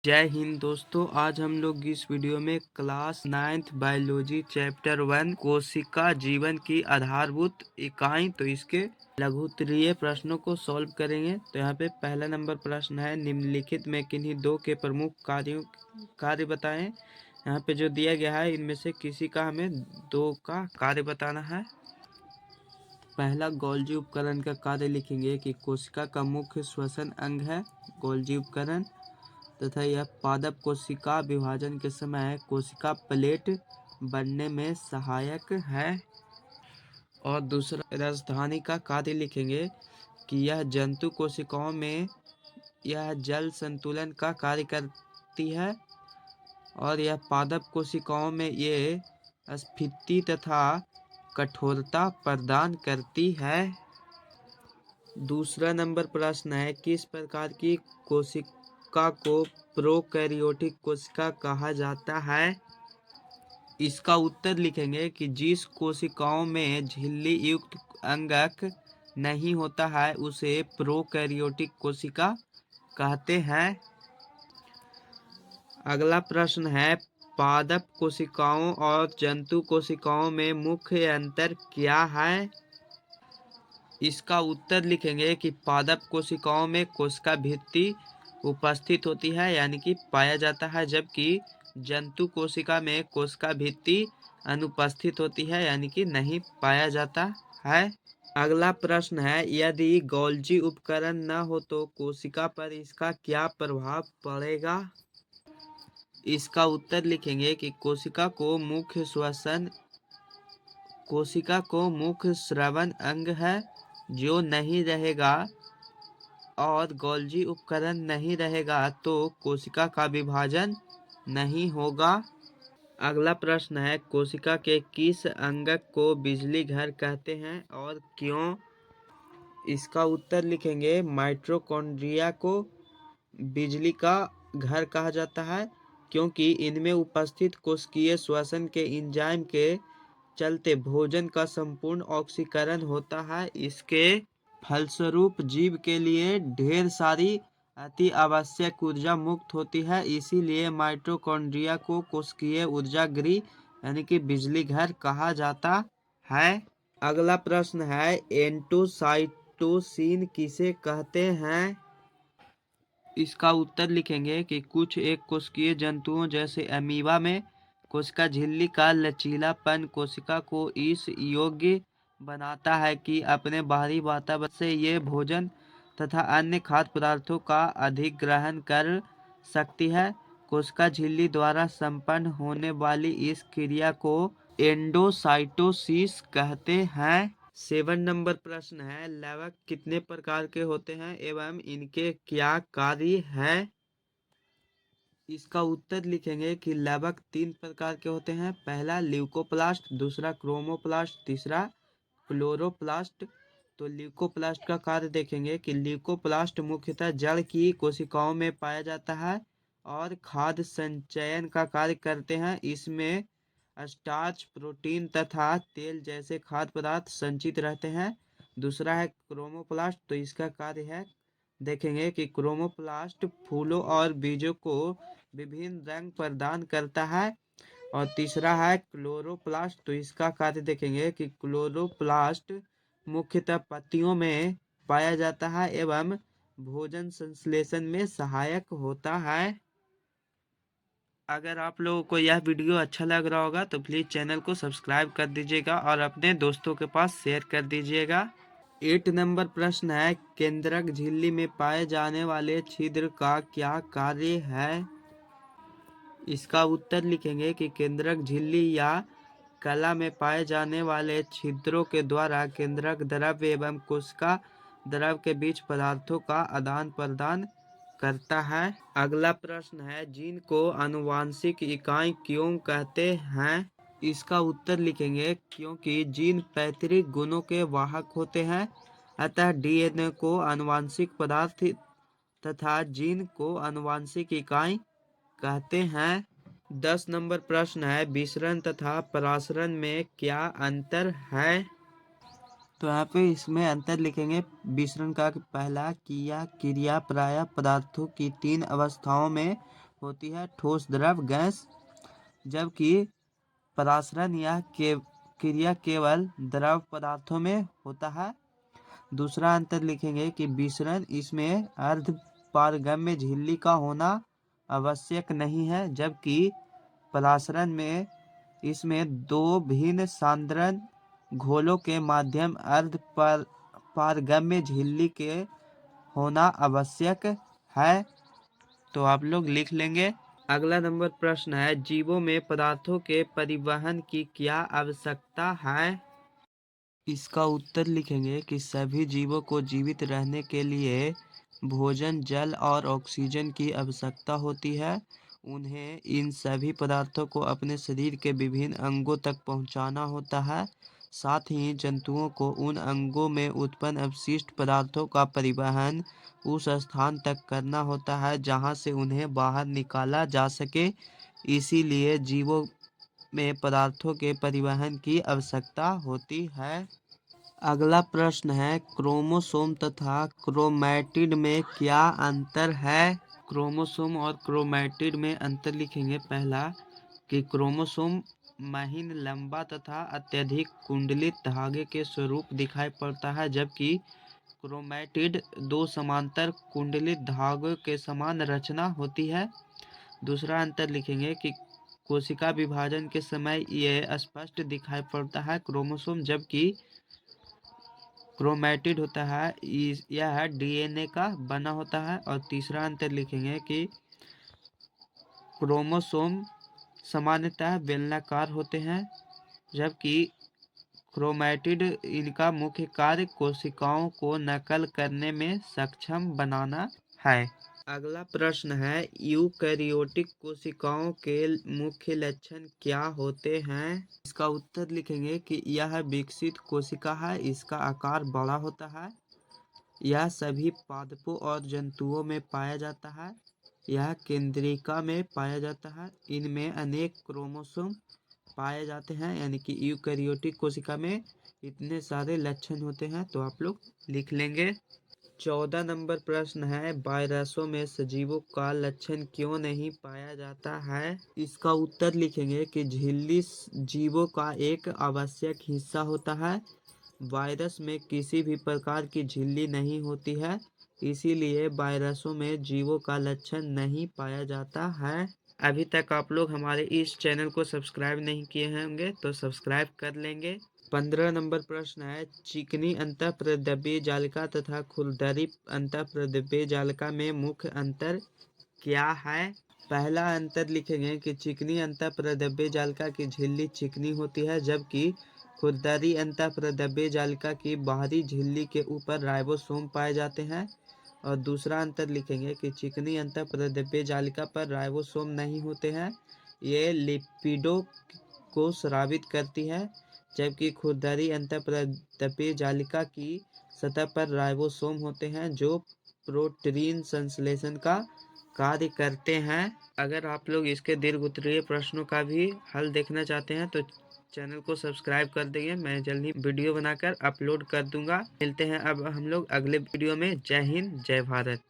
जय हिंद दोस्तों। आज हम लोग इस वीडियो में क्लास 9th बायोलॉजी चैप्टर 1 कोशिका जीवन की आधारभूत इकाई तो इसके लघु उत्तरीय प्रश्नों को सॉल्व करेंगे। तो यहाँ पे पहला नंबर प्रश्न है, निम्नलिखित में किन्हीं दो के प्रमुख कार्य बताएं। यहाँ पे जो दिया गया है इनमें से किसी का हमें दो का कार्य बताना है। पहला, गोल्जी उपकरण का कार्य लिखेंगे कि कोशिका का मुख्य श्वसन अंग है गोल्जी उपकरण, तथा यह पादप कोशिका विभाजन के समय कोशिका प्लेट बनने में सहायक है। और दूसरा, राजधानी का कार्य लिखेंगे कि यह जंतु कोशिकाओं में यह जल संतुलन का कार्य करती है और यह पादप कोशिकाओं में ये स्फीति तथा कठोरता प्रदान करती है। दूसरा नंबर प्रश्न है, किस प्रकार की कोशिका को प्रोकैरियोटिक कोशिका कहा जाता है। इसका उत्तर लिखेंगे कि जिस कोशिकाओं में झिल्ली युक्त अंगक नहीं होता है उसे प्रोकैरियोटिक कोशिका कहते हैं। अगला प्रश्न है, पादप कोशिकाओं और जंतु कोशिकाओं में मुख्य अंतर क्या है। इसका उत्तर लिखेंगे कि पादप कोशिकाओं में कोशिका भित्ति उपस्थित होती है यानी कि पाया जाता है, जबकि जंतु कोशिका में कोशिका भित्ति अनुपस्थित होती है यानी कि नहीं पाया जाता है। अगला प्रश्न है, यदि गोल्जी उपकरण न हो तो कोशिका पर इसका क्या प्रभाव पड़ेगा। इसका उत्तर लिखेंगे कि कोशिका को मुख्य श्रवण अंग है जो नहीं रहेगा और गोल्जी उपकरण नहीं रहेगा तो कोशिका का विभाजन नहीं होगा। अगला प्रश्न है, कोशिका के किस अंगक को बिजली घर कहते हैं और क्यों। इसका उत्तर लिखेंगे, माइटोकॉन्ड्रिया को बिजली का घर कहा जाता है क्योंकि इनमें उपस्थित कोशिकीय श्वसन के एंजाइम के चलते भोजन का संपूर्ण ऑक्सीकरण होता है। इसके फलस्वरूप जीव के लिए ढेर सारी अति आवश्यक ऊर्जा मुक्त होती है, इसीलिए माइटोकॉन्ड्रिया को कोशिकीय ऊर्जा गृह यानी कि बिजली घर कहा जाता है। अगला प्रश्न है, एंडोसाइटोसिस किसे कहते हैं। इसका उत्तर लिखेंगे कि कुछ एक कोशिकीय जंतुओं जैसे अमीबा में कोशिका झिल्ली का लचीलापन कोशिका को इस योग्य बनाता है कि अपने बाहरी वातावरण से ये भोजन तथा अन्य खाद्य पदार्थों का अधिग्रहण कर सकती है। कोशिका झिल्ली द्वारा संपन्न होने वाली इस क्रिया को एंडोसाइटोसिस कहते हैं। 7 नंबर प्रश्न है, लवक कितने प्रकार के होते हैं एवं इनके क्या कार्य है। इसका उत्तर लिखेंगे कि लवक 3 प्रकार के होते हैं। पहला ल्यूकोप्लास्ट, दूसरा क्रोमोप्लास्ट, तीसरा क्लोरोप्लास्ट। तो ल्यूकोप्लास्ट का कार्य देखेंगे कि ल्यूकोप्लास्ट मुख्यतः जड़ की कोशिकाओं में पाया जाता है और खाद्य संचयन का कार्य करते हैं। इसमें स्टार्च, प्रोटीन तथा तेल जैसे खाद्य पदार्थ संचित रहते हैं। दूसरा है क्रोमोप्लास्ट, तो इसका कार्य है देखेंगे कि क्रोमोप्लास्ट फूलों और बीजों को विभिन्न रंग प्रदान करता है। और तीसरा है क्लोरोप्लास्ट, तो इसका कार्य देखेंगे कि क्लोरोप्लास्ट मुख्यतः पत्तियों में पाया जाता है एवं भोजन संश्लेषण में सहायक होता है। अगर आप लोगों को यह वीडियो अच्छा लग रहा होगा तो प्लीज़ चैनल को सब्सक्राइब कर दीजिएगा और अपने दोस्तों के पास शेयर कर दीजिएगा। 8 नंबर प्रश्न है, केंद्रक झिल्ली में पाए जाने वाले छिद्र का क्या कार्य है। इसका उत्तर लिखेंगे कि केंद्रक झिल्ली या कला में पाए जाने वाले छिद्रों के द्वारा केंद्रक द्रव्य एवं कोशिका द्रव के बीच पदार्थों का आदान प्रदान करता है। अगला प्रश्न है, जीन को आनुवांशिक इकाई क्यों कहते हैं। इसका उत्तर लिखेंगे क्योंकि जीन पैतृक गुणों के वाहक होते हैं, अतः डीएनए को आनुवांशिक पदार्थ तथा जीन को आनुवांशिक इकाई कहते हैं। 10 नंबर प्रश्न है, विसरण तथा परासरण में क्या अंतर है। तो यहाँ पे इसमें अंतर लिखेंगे। विसरण का पहला क्रिया प्रायः पदार्थों की 3 अवस्थाओं में होती है ठोस, द्रव, गैस, जबकि परासरण या क्रिया केवल द्रव पदार्थों में होता है। दूसरा अंतर लिखेंगे कि विसरण, इसमें अर्ध पारगम्य झिल्ली का होना आवश्यक नहीं है, जबकि परासरण में इसमें दो भिन्न सांद्रण घोलों के माध्यम अर्ध पारगम्य झिल्ली के होना आवश्यक है। तो आप लोग लिख लेंगे। अगला नंबर प्रश्न है, जीवों में पदार्थों के परिवहन की क्या आवश्यकता है? इसका उत्तर लिखेंगे कि सभी जीवों को जीवित रहने के लिए भोजन, जल और ऑक्सीजन की आवश्यकता होती है। उन्हें इन सभी पदार्थों को अपने शरीर के विभिन्न अंगों तक पहुंचाना होता है। साथ ही जंतुओं को उन अंगों में उत्पन्न अपशिष्ट पदार्थों का परिवहन उस स्थान तक करना होता है जहां से उन्हें बाहर निकाला जा सके। इसीलिए जीवों में पदार्थों के परिवहन की आवश्यकता होती है। अगला प्रश्न है, क्रोमोसोम तथा क्रोमैटिड में क्या अंतर है? क्रोमोसोम और क्रोमैटिड में अंतर लिखेंगे। पहला कि क्रोमोसोम महीन, लंबा तथा अत्यधिक कुंडलित धागे के स्वरूप दिखाई पड़ता है, जबकि क्रोमैटिड दो समांतर कुंडलित धागों के समान रचना होती है। दूसरा अंतर लिखेंगे कि कोशिका विभाजन के समय यह स्पष्ट दिखाई पड़ता है क्रोमोसोम, जबकि क्रोमैटिड होता है यह डीएनए का बना होता है। और तीसरा अंतर लिखेंगे कि क्रोमोसोम सामान्यतः बेलनाकार होते हैं, जबकि क्रोमैटिड इनका मुख्य कार्य कोशिकाओं को नकल करने में सक्षम बनाना है। अगला प्रश्न है, यूकैरियोटिक कोशिकाओं के मुख्य लक्षण क्या होते हैं? इसका उत्तर लिखेंगे कि यह विकसित कोशिका है, इसका आकार बड़ा होता है, यह सभी पादपों और जंतुओं में पाया जाता है, यह केंद्रिका में पाया जाता है, इनमें अनेक क्रोमोसोम पाए जाते हैं, यानी कि यूकैरियोटिक कोशिका में इतने सारे लक्षण होते हैं। तो आप लोग लिख लेंगे। 14 नंबर प्रश्न है, वायरसों में सजीवों का लक्षण क्यों नहीं पाया जाता है? इसका उत्तर लिखेंगे कि झिल्ली जीवों का एक आवश्यक हिस्सा होता है। वायरस में किसी भी प्रकार की झिल्ली नहीं होती है, इसीलिए वायरसों में जीवों का लक्षण नहीं पाया जाता है। अभी तक आप लोग हमारे इस चैनल को सब्सक्राइब नहीं किए होंगे तो सब्सक्राइब कर लेंगे। 15 नंबर प्रश्न है, चिकनी अंतःप्रद्रव्य जालिका तथा खुरदरी अंतःप्रद्रव्य जालिका में मुख्य अंतर क्या है? पहला अंतर लिखेंगे कि चिकनी अंतःप्रद्रव्य जालिका की झिल्ली चिकनी होती है, जबकि खुरदरी अंतःप्रद्रव्य जालिका की बाहरी झिल्ली के ऊपर राइबोसोम पाए जाते हैं। और दूसरा अंतर लिखेंगे कि चिकनी अंतःप्रद्रव्य जालिका पर राइबोसोम नहीं होते हैं, ये लिपिडों को स्रावित करती है, जबकि खुरदरी अंतःप्रद्रव्य जालिका की सतह पर राइबोसोम होते हैं जो प्रोटीन संश्लेषण का कार्य करते हैं। अगर आप लोग इसके दीर्घ-उत्तरीय प्रश्नों का भी हल देखना चाहते हैं तो चैनल को सब्सक्राइब कर देंगे, मैं जल्दी वीडियो बनाकर अपलोड कर दूंगा। मिलते हैं अब हम लोग अगले वीडियो में। जय हिंद, जय भारत।